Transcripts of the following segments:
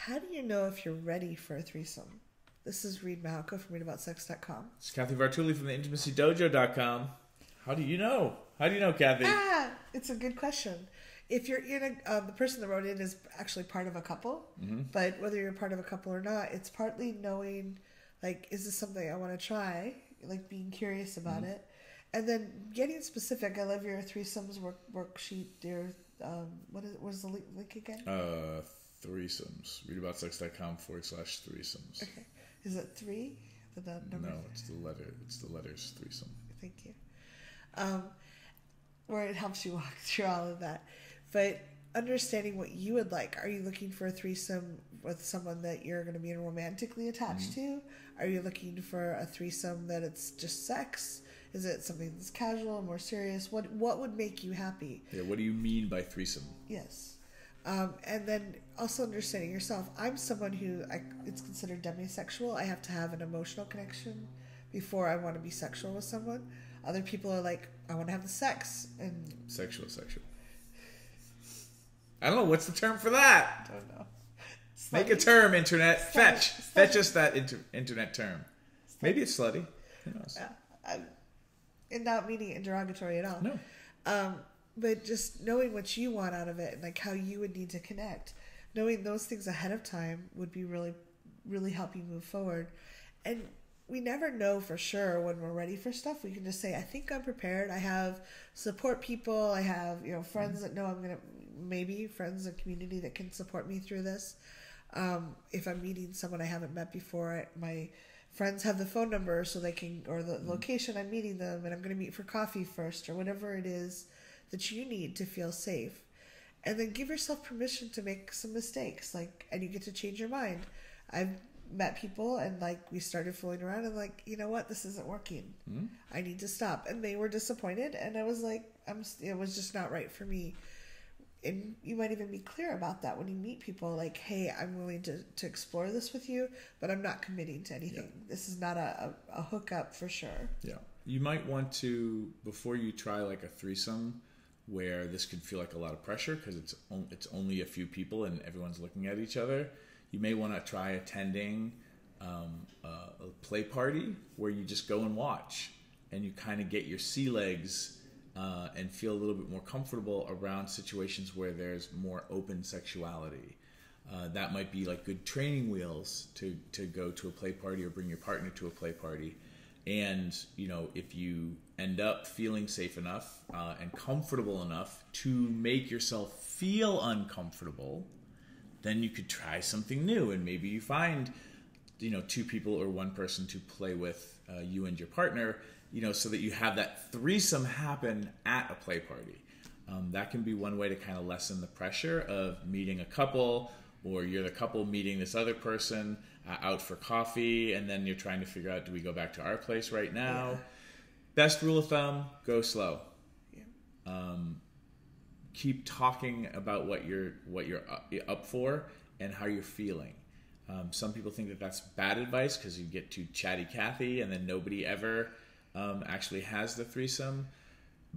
How do you know if you're ready for a threesome? This is Reid from readaboutsex.com. It's Cathy Vartuli from the intimacydojo.com. How do you know? How do you know, Cathy? It's a good question. If you're in the person that wrote in is actually part of a couple, but whether you're part of a couple or not, it's partly knowing, like, is this something I want to try? Like, being curious about it. And then getting specific. I love your threesomes worksheet, dear. What is the link again? Threesomes. readaboutsex.com/threesomes. Okay. Is it 3? The number? No, it's the letter. It's the letters threesome. Thank you. Where it helps you walk through all of that. But understanding what you would like. Are you looking for a threesome with someone that you're going to be romantically attached to? Are you looking for a threesome that it's just sex? Is it something that's casual, more serious? What would make you happy? Yeah, what do you mean by threesome? Yes. And then also understanding yourself. I'm someone who it's considered demisexual. I have to have an emotional connection before I want to be sexual with someone. Other people are like, I want to have the sex. And Sexual. I don't know. What's the term for that? I don't know. Make a term, internet. Fetch us that internet term. Maybe it's slutty. Who knows? Yeah. And not meaning it derogatory at all. No. But just knowing what you want out of it and like how you would need to connect. Knowing those things ahead of time would be really, really help you move forward. And we never know for sure when we're ready for stuff. We can just say, I think I'm prepared. I have support people. I have, friends that know I'm going to, maybe friends and community that can support me through this. If I'm meeting someone I haven't met before, my friends have the phone number so they can, or the location I'm meeting them, and I'm going to meet for coffee first, or whatever it is that you need to feel safe. And then give yourself permission to make some mistakes, and you get to change your mind. I've met people and we started fooling around and you know what, this isn't working. I need to stop. And they were disappointed, and I was like, it was just not right for me. And you might even be clear about that when you meet people, hey, I'm willing to explore this with you, but I'm not committing to anything. Yeah. This is not a hookup for sure. Yeah. You might want to, before you try a threesome where this could feel like a lot of pressure because it's only a few people and everyone's looking at each other, you may want to try attending a play party where you just go and watch and you kind of get your sea legs and feel a little bit more comfortable around situations where there's more open sexuality. That might be good training wheels to go to a play party or bring your partner to a play party. And, if you end up feeling safe enough and comfortable enough to make yourself feel uncomfortable, then you could try something new. And maybe you find, 2 people or 1 person to play with you and your partner, so that you have that threesome happen at a play party. That can be one way to kind of lessen the pressure of meeting a couple, or you're the couple meeting this other person out for coffee, and then you're trying to figure out, do we go back to our place right now? Yeah. Best rule of thumb, go slow. Yeah. Keep talking about what you're up for and how you're feeling. Some people think that that's bad advice because you get too chatty Cathy and then nobody ever actually has the threesome.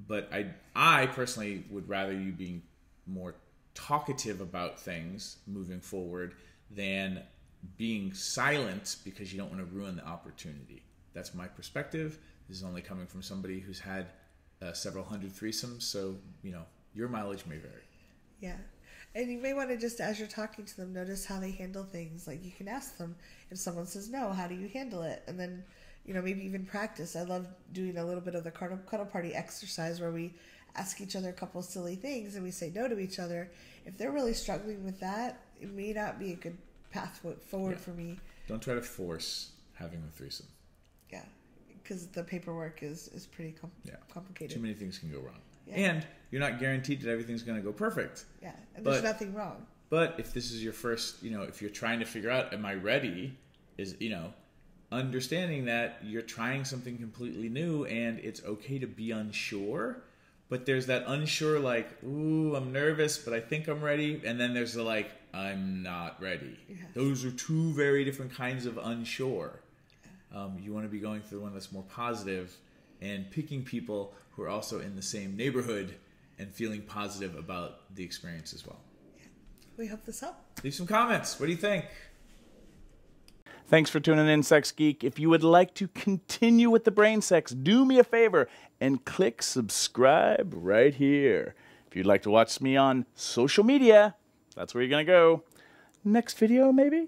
But I personally would rather you being more talkative about things moving forward than being silent because you don't want to ruin the opportunity. That's my perspective. This is only coming from somebody who's had several hundred threesomes, so your mileage may vary. Yeah. And you may want to just, as you're talking to them, notice how they handle things. You can ask them, if someone says no, how do you handle it? And then, maybe even practice. I love doing a little bit of the cuddle party exercise where we ask each other a couple of silly things and we say no to each other. If they're really struggling with that, it may not be a good path forward for me. Don't try to force having the threesome. Yeah, because the paperwork is pretty complicated. Too many things can go wrong. Yeah. And you're not guaranteed that everything's going to go perfect. Yeah, and there's nothing wrong. But if this is your first, if you're trying to figure out, am I ready, is, understanding that you're trying something completely new and it's okay to be unsure. But there's that unsure, ooh, I'm nervous, but I think I'm ready. And then there's the I'm not ready. Yes. Those are 2 very different kinds of unsure. Yeah. You want to be going through one that's more positive and picking people who are also in the same neighborhood and feeling positive about the experience as well. Yeah. we hope this helped. Leave some comments. What do you think? Thanks for tuning in, Sex Geek. If you would like to continue with the brain sex, do me a favor and click subscribe right here. If you'd like to watch me on social media, that's where you're going to go. Next video, maybe?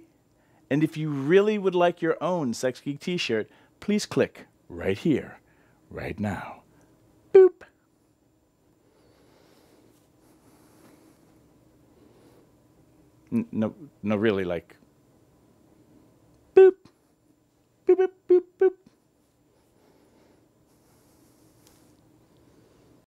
And if you really would like your own Sex Geek t-shirt, please click right here, right now. Boop. No, really, like...